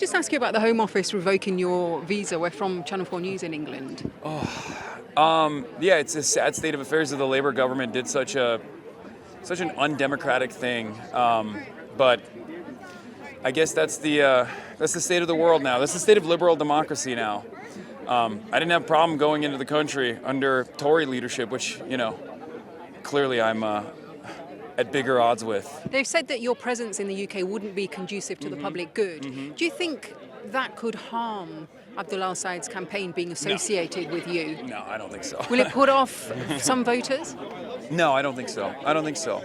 just ask you about the Home Office revoking your visa? We're from Channel 4 News in England. Yeah, it's a sad state of affairs that the Labour government did such an undemocratic thing. But I guess that's the state of the world now. That's the state of liberal democracy now. I didn't have a problem going into the country under Tory leadership, which, clearly I'm at bigger odds with. They've said that your presence in the UK wouldn't be conducive to the public good. Do you think that could harm Abdul al-Said's campaign being associated with you? No, I don't think so. Will it put off some voters? No, I don't think so.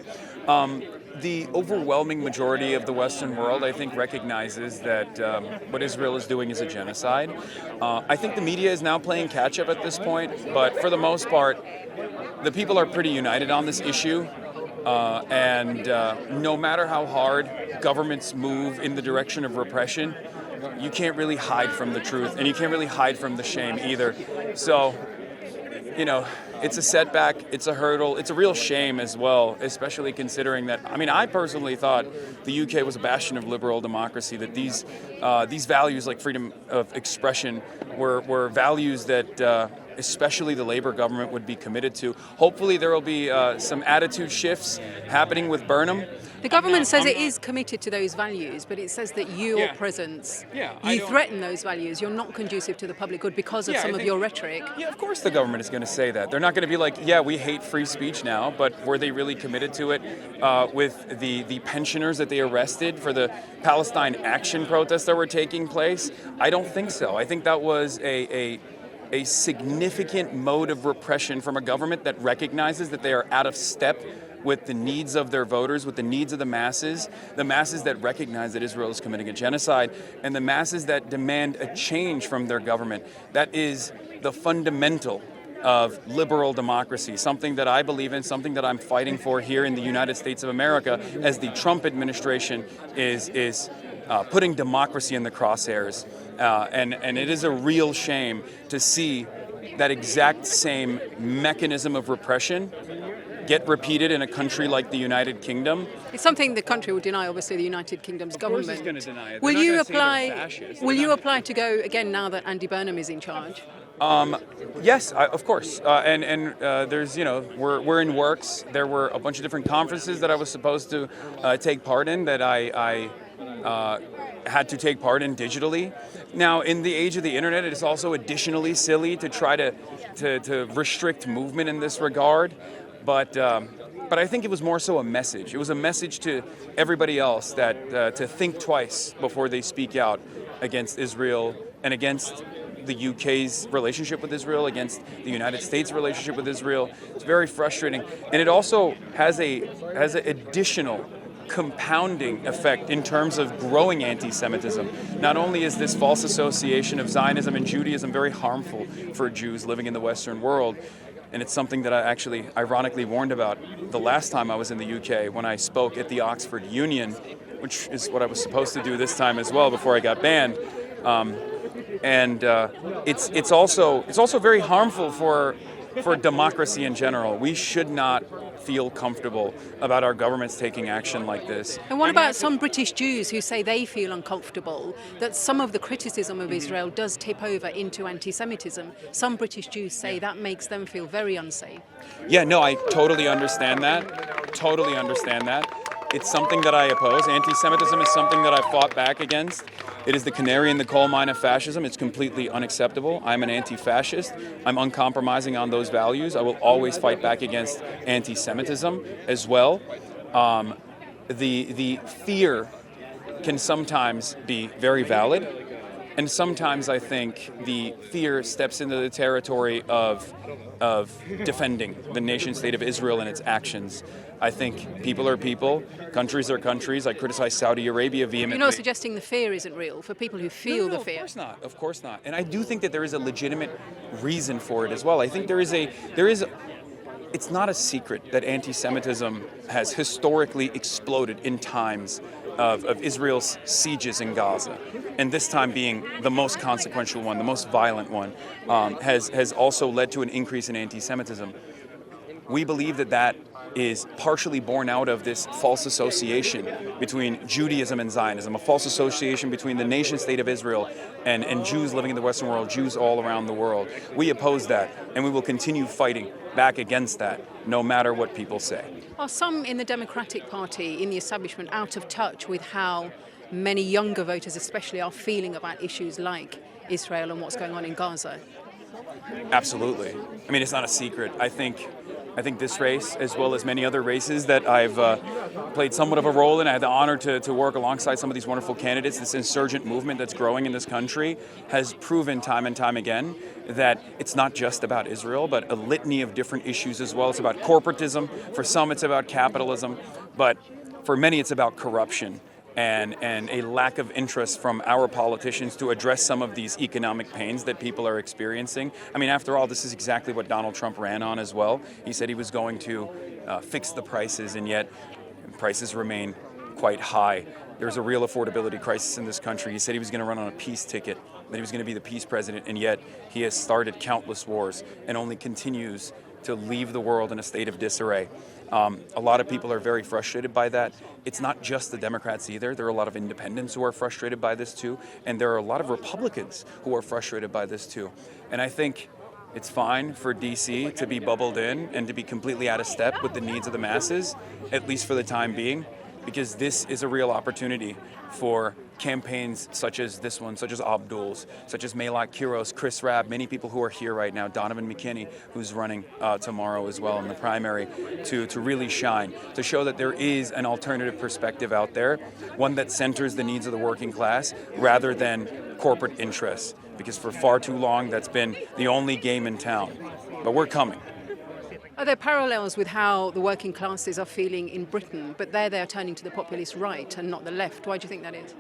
The overwhelming majority of the Western world, I think, recognizes that what Israel is doing is a genocide. I think the media is now playing catch-up at this point, but for the most part, the people are pretty united on this issue. And no matter how hard governments move in the direction of repression, you can't really hide from the truth, and you can't really hide from the shame either. So, it's a setback, it's a hurdle, it's a real shame as well, especially considering that, I personally thought the UK was a bastion of liberal democracy, that these values like freedom of expression were values that especially the Labour government would be committed to. Hopefully there will be some attitude shifts happening with Burnham. The government says it is committed to those values, but it says that your presence, you threaten those values. You're not conducive to the public good because of some of your rhetoric. Yeah, of course the government is going to say that. They're not going to be like, we hate free speech now, but were they really committed to it with the pensioners that they arrested for the Palestine action protests that were taking place? I don't think so. I think that was a significant mode of repression from a government that recognizes that they are out of step with the needs of their voters, with the needs of the masses that recognize that Israel is committing a genocide, and the masses that demand a change from their government. That is the fundamental of liberal democracy, something that I believe in, something that I'm fighting for here in the United States of America, as the Trump administration is putting democracy in the crosshairs. And it is a real shame to see that exact same mechanism of repression get repeated in a country like the United Kingdom. It's something the country will deny, obviously, the United Kingdom's government. Of course it's going to deny it. Will you apply to go again now that Andy Burnham is in charge? Yes, of course. And there's, we're in works. There were a bunch of different conferences that I was supposed to take part in that I had to take part in digitally. Now, in the age of the internet, it is also additionally silly to try to restrict movement in this regard. But I think it was more so a message. It was a message to everybody else that to think twice before they speak out against Israel and against the UK's relationship with Israel, against the United States' relationship with Israel. It's very frustrating. And it also has an additional compounding effect in terms of growing anti-Semitism. Not only is this false association of Zionism and Judaism very harmful for Jews living in the Western world, and it's something that I actually ironically warned about the last time I was in the UK when I spoke at the Oxford Union, which is what I was supposed to do this time as well before I got banned. It's also very harmful for democracy in general. We should not feel comfortable about our governments taking action like this. And what about some British Jews who say they feel uncomfortable that some of the criticism of Israel does tip over into anti-Semitism? Some British Jews say that makes them feel very unsafe. Yeah, no, I totally understand that. It's something that I oppose. Anti-Semitism is something that I fought back against. It is the canary in the coal mine of fascism. It's completely unacceptable. I'm an anti-fascist. I'm uncompromising on those values. I will always fight back against anti-Semitism as well. The fear can sometimes be very valid, and sometimes I think the fear steps into the territory of defending the nation-state of Israel and its actions. I think people are people, countries are countries. I criticize Saudi Arabia vehemently. You're not suggesting the fear isn't real for people who feel the fear? Of course not. And I do think that there is a legitimate reason for it as well. I think it's not a secret that anti-Semitism has historically exploded in times of Israel's sieges in Gaza, and this time being the most consequential one, the most violent one, has also led to an increase in anti-Semitism. We believe that is partially born out of this false association between Judaism and Zionism, a false association between the nation state of Israel and Jews living in the Western world, Jews all around the world. We oppose that, and we will continue fighting back against that, no matter what people say. Are some in the Democratic Party, in the establishment, out of touch with how many younger voters especially are feeling about issues like Israel and what's going on in Gaza? Absolutely. I mean, it's not a secret. I think this race, as well as many other races that I've played somewhat of a role in, I had the honor to work alongside some of these wonderful candidates. This insurgent movement that's growing in this country has proven time and time again that it's not just about Israel, but a litany of different issues as well. It's about corporatism. For some, it's about capitalism. But for many, it's about corruption and a lack of interest from our politicians to address some of these economic pains that people are experiencing. I mean, after all, this is exactly what Donald Trump ran on as well. He said he was going to fix the prices, and yet prices remain quite high. There's a real affordability crisis in this country. He said he was going to run on a peace ticket, that he was going to be the peace president, and yet he has started countless wars and only continues to leave the world in a state of disarray. A lot of people are very frustrated by that. It's not just the Democrats either. There are a lot of independents who are frustrated by this too, and there are a lot of Republicans who are frustrated by this too. And I think it's fine for DC to be bubbled in and to be completely out of step with the needs of the masses, at least for the time being, because this is a real opportunity for campaigns such as this one, such as Abdul's, such as Melak Kiros, Chris Rabb, many people who are here right now, Donavan McKinney, who's running tomorrow as well in the primary, to really shine, to show that there is an alternative perspective out there, one that centers the needs of the working class rather than corporate interests, because for far too long that's been the only game in town. But we're coming. Are there parallels with how the working classes are feeling in Britain, but they're turning to the populist right and not the left? Why do you think that is?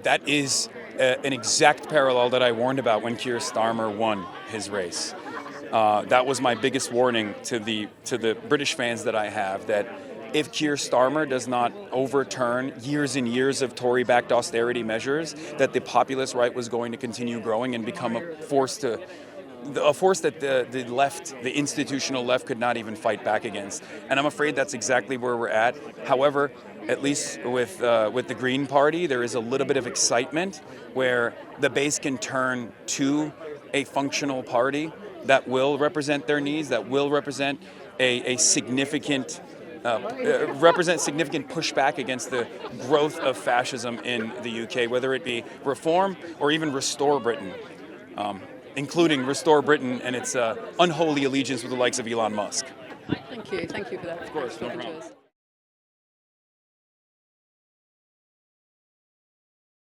That is an exact parallel that I warned about when Keir Starmer won his race. That was my biggest warning to the British fans that I have, that if Keir Starmer does not overturn years and years of Tory-backed austerity measures, that the populist right was going to continue growing and become a force that the left, the institutional left, could not even fight back against. And I'm afraid that's exactly where we're at. However, at least with the Green Party, there is a little bit of excitement where the base can turn to a functional party that will represent their needs, that will represent a significant pushback against the growth of fascism in the UK, whether it be reform or even restore Britain. Including restore Britain and its unholy allegiance with the likes of Elon Musk. Thank you for that. Of course, no problem.